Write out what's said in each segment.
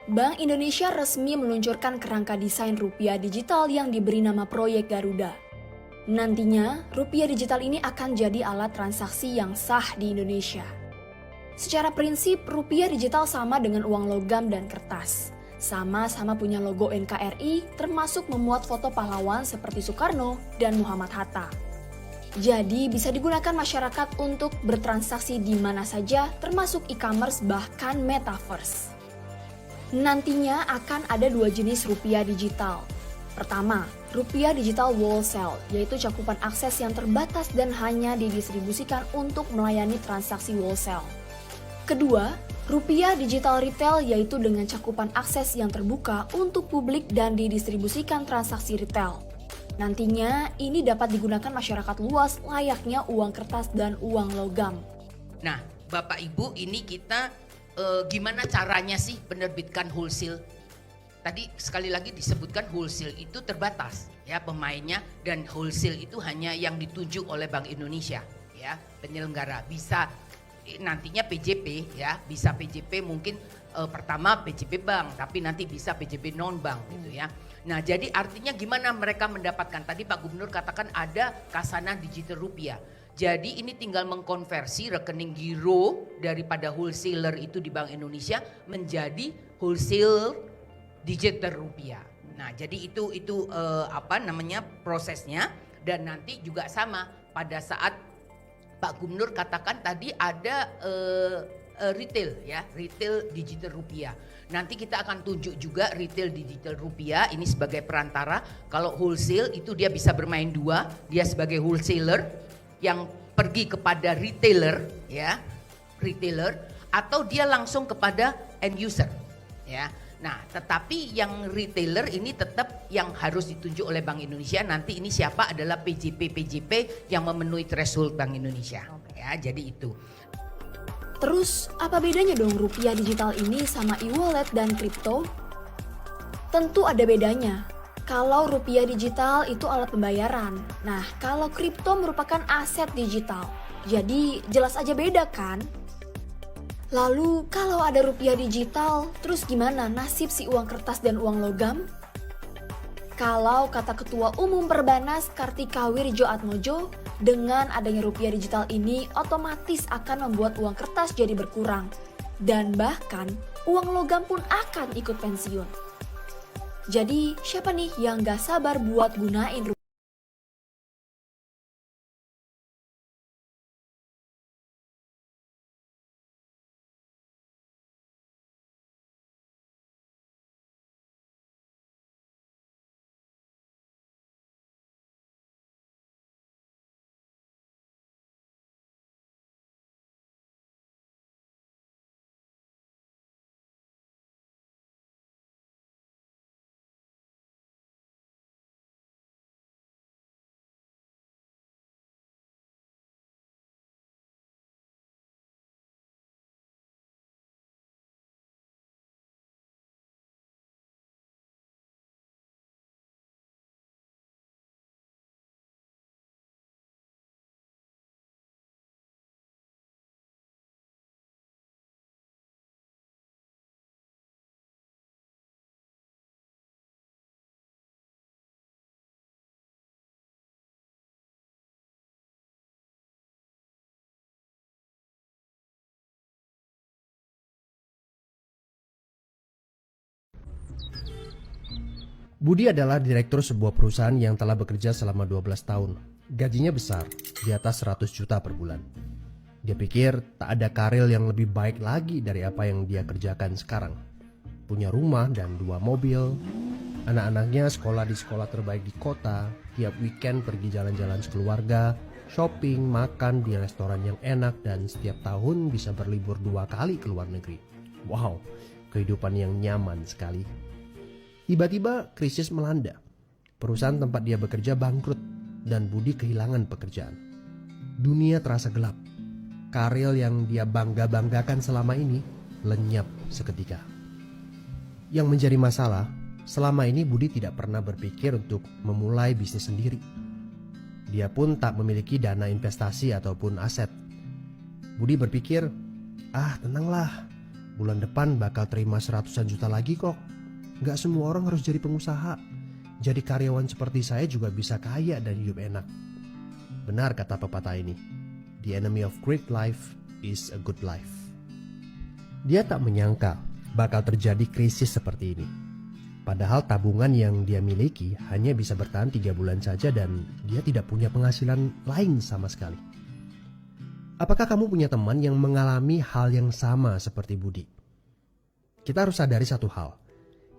Bank Indonesia resmi meluncurkan kerangka desain rupiah digital yang diberi nama Proyek Garuda. Nantinya, rupiah digital ini akan jadi alat transaksi yang sah di Indonesia. Secara prinsip, rupiah digital sama dengan uang logam dan kertas. Sama-sama punya logo NKRI, termasuk memuat foto pahlawan seperti Soekarno dan Muhammad Hatta. Jadi bisa digunakan masyarakat untuk bertransaksi di mana saja, termasuk e-commerce bahkan metaverse. Nantinya akan ada dua jenis rupiah digital. Pertama, rupiah digital wholesale, yaitu cakupan akses yang terbatas dan hanya didistribusikan untuk melayani transaksi wholesale. Kedua, rupiah digital retail, yaitu dengan cakupan akses yang terbuka untuk publik dan didistribusikan transaksi retail. Nantinya ini dapat digunakan masyarakat luas layaknya uang kertas dan uang logam. Nah, Bapak Ibu, ini kita gimana caranya sih menerbitkan wholesale? Tadi sekali lagi disebutkan wholesale itu terbatas ya pemainnya, dan wholesale itu hanya yang ditunjuk oleh Bank Indonesia ya, penyelenggara. Bisa nantinya PJP ya, bisa PJP mungkin pertama PJP bank, tapi nanti bisa PJP non bank gitu ya. Nah, jadi artinya gimana mereka mendapatkan? Tadi Pak Gubernur katakan ada Kasana Digital Rupiah. Jadi ini tinggal mengkonversi rekening giro daripada wholesaler itu di Bank Indonesia menjadi wholesale digital rupiah. Nah, jadi itu prosesnya, dan nanti juga sama pada saat Pak Gubernur katakan tadi ada retail ya, retail digital rupiah. Nanti kita akan tunjuk juga retail digital rupiah ini sebagai perantara. Kalau wholesale itu dia bisa bermain dua, dia sebagai wholesaler yang pergi kepada retailer ya, retailer, atau dia langsung kepada end user ya. Nah, tetapi yang retailer ini tetap yang harus ditunjuk oleh Bank Indonesia. Nanti ini siapa adalah PJP yang memenuhi threshold Bank Indonesia. Ya, jadi itu. Terus, apa bedanya dong rupiah digital ini sama e-wallet dan kripto? Tentu ada bedanya. Kalau rupiah digital itu alat pembayaran. Nah, kalau kripto merupakan aset digital. Jadi, jelas aja beda kan? Lalu, kalau ada rupiah digital, terus gimana nasib si uang kertas dan uang logam? Kalau kata Ketua Umum Perbanas Kartika Wirjoatmojo, dengan adanya rupiah digital ini otomatis akan membuat uang kertas jadi berkurang. Dan bahkan, uang logam pun akan ikut pensiun. Jadi, siapa nih yang gak sabar buat gunain rupiah? Budi adalah direktur sebuah perusahaan yang telah bekerja selama 12 tahun. Gajinya besar, di atas 100 juta per bulan. Dia pikir tak ada karir yang lebih baik lagi dari apa yang dia kerjakan sekarang. Punya rumah dan 2 mobil. Anak-anaknya sekolah di sekolah terbaik di kota. Tiap weekend pergi jalan-jalan sekeluarga, shopping, makan di restoran yang enak, dan setiap tahun bisa berlibur 2 kali ke luar negeri. Wow, kehidupan yang nyaman sekali. Tiba-tiba krisis melanda. Perusahaan tempat dia bekerja bangkrut dan Budi kehilangan pekerjaan. Dunia terasa gelap. Karir yang dia bangga-banggakan selama ini lenyap seketika. Yang menjadi masalah, selama ini Budi tidak pernah berpikir untuk memulai bisnis sendiri. Dia pun tak memiliki dana investasi ataupun aset. Budi berpikir, tenanglah, Bulan depan bakal terima 100-an juta lagi kok. Gak semua orang harus jadi pengusaha. Jadi karyawan seperti saya juga bisa kaya dan hidup enak. Benar kata pepatah ini. The enemy of great life is a good life. Dia tak menyangka bakal terjadi krisis seperti ini. Padahal tabungan yang dia miliki hanya bisa bertahan 3 bulan saja dan dia tidak punya penghasilan lain sama sekali. Apakah kamu punya teman yang mengalami hal yang sama seperti Budi? Kita harus sadari satu hal.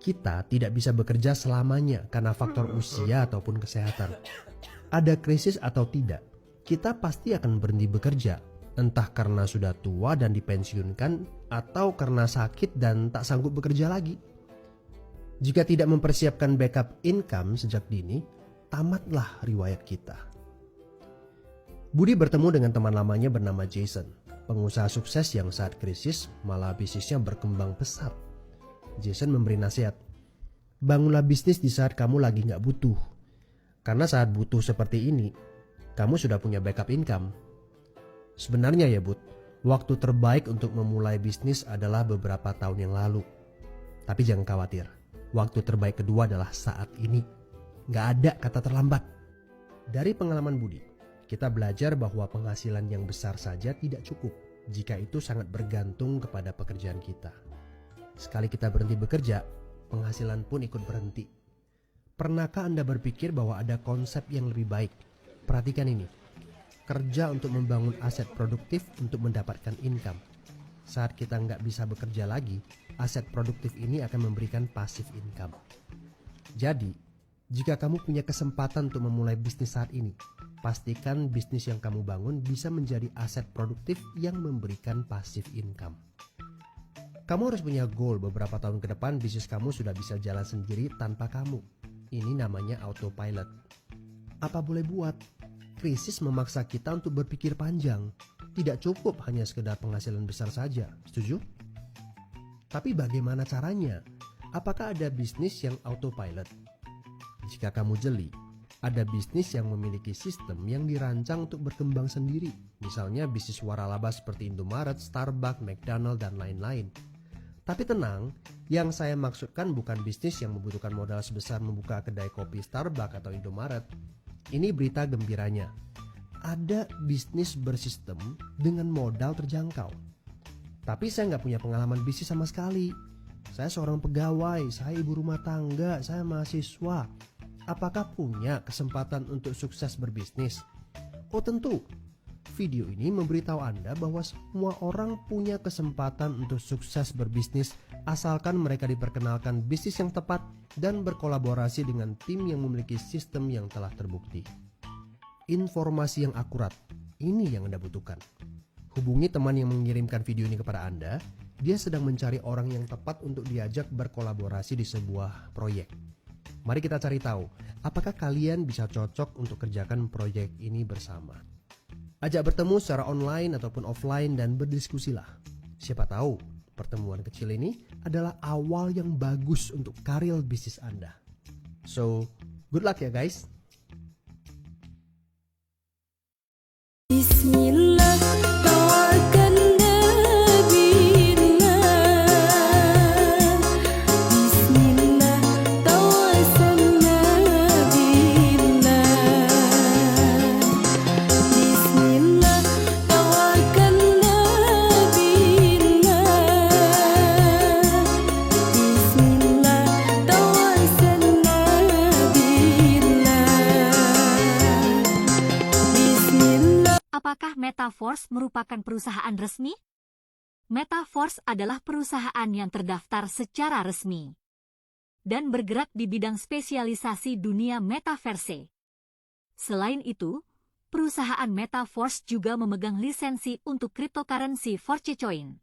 Kita tidak bisa bekerja selamanya karena faktor usia ataupun kesehatan. Ada krisis atau tidak, kita pasti akan berhenti bekerja. Entah karena sudah tua dan dipensiunkan atau karena sakit dan tak sanggup bekerja lagi. Jika tidak mempersiapkan backup income sejak dini, tamatlah riwayat kita. Budi bertemu dengan teman lamanya bernama Jason, pengusaha sukses yang saat krisis malah bisnisnya berkembang pesat. Jason memberi nasihat, bangunlah bisnis di saat kamu lagi gak butuh. Karena saat butuh seperti ini, kamu sudah punya backup income. Sebenarnya ya Bud, waktu terbaik untuk memulai bisnis adalah beberapa tahun yang lalu. Tapi jangan khawatir, waktu terbaik kedua adalah saat ini. Gak ada kata terlambat. Dari pengalaman Budi, kita belajar bahwa penghasilan yang besar saja tidak cukup jika itu sangat bergantung kepada pekerjaan kita. Sekali kita berhenti bekerja, penghasilan pun ikut berhenti. Pernahkah Anda berpikir bahwa ada konsep yang lebih baik? Perhatikan ini. Kerja untuk membangun aset produktif untuk mendapatkan income. Saat kita nggak bisa bekerja lagi, aset produktif ini akan memberikan passive income. Jadi, jika kamu punya kesempatan untuk memulai bisnis saat ini, pastikan bisnis yang kamu bangun bisa menjadi aset produktif yang memberikan passive income. Kamu harus punya goal beberapa tahun ke depan bisnis kamu sudah bisa jalan sendiri tanpa kamu. Ini namanya autopilot. Apa boleh buat? Krisis memaksa kita untuk berpikir panjang. Tidak cukup hanya sekedar penghasilan besar saja. Setuju? Tapi bagaimana caranya? Apakah ada bisnis yang autopilot? Jika kamu jeli, ada bisnis yang memiliki sistem yang dirancang untuk berkembang sendiri. Misalnya bisnis waralaba seperti Indomaret, Starbucks, McDonald, dan lain-lain. Tapi tenang, yang saya maksudkan bukan bisnis yang membutuhkan modal sebesar membuka kedai kopi Starbucks atau Indomaret. Ini berita gembiranya. Ada bisnis bersistem dengan modal terjangkau. Tapi saya nggak punya pengalaman bisnis sama sekali. Saya seorang pegawai, saya ibu rumah tangga, saya mahasiswa. Apakah punya kesempatan untuk sukses berbisnis? Oh tentu. Video ini memberitahu Anda bahwa semua orang punya kesempatan untuk sukses berbisnis asalkan mereka diperkenalkan bisnis yang tepat dan berkolaborasi dengan tim yang memiliki sistem yang telah terbukti. Informasi yang akurat, ini yang Anda butuhkan. Hubungi teman yang mengirimkan video ini kepada Anda. Dia sedang mencari orang yang tepat untuk diajak berkolaborasi di sebuah proyek. Mari kita cari tahu, apakah kalian bisa cocok untuk kerjakan proyek ini bersama. Ajak bertemu secara online ataupun offline dan berdiskusilah. Siapa tahu pertemuan kecil ini adalah awal yang bagus untuk karir bisnis Anda. So, good luck ya guys. Bismillah, tawakkalna billah. Bismillah, tawassalna billah. Bismillah, tawakkalna billah. Bismillah, tawassalna billah. Bismillah. Apakah Metaforce merupakan perusahaan resmi? Metaforce adalah perusahaan yang terdaftar secara resmi dan bergerak di bidang spesialisasi dunia metaverse. Selain itu, perusahaan Metaforce juga memegang lisensi untuk cryptocurrency Forcecoin.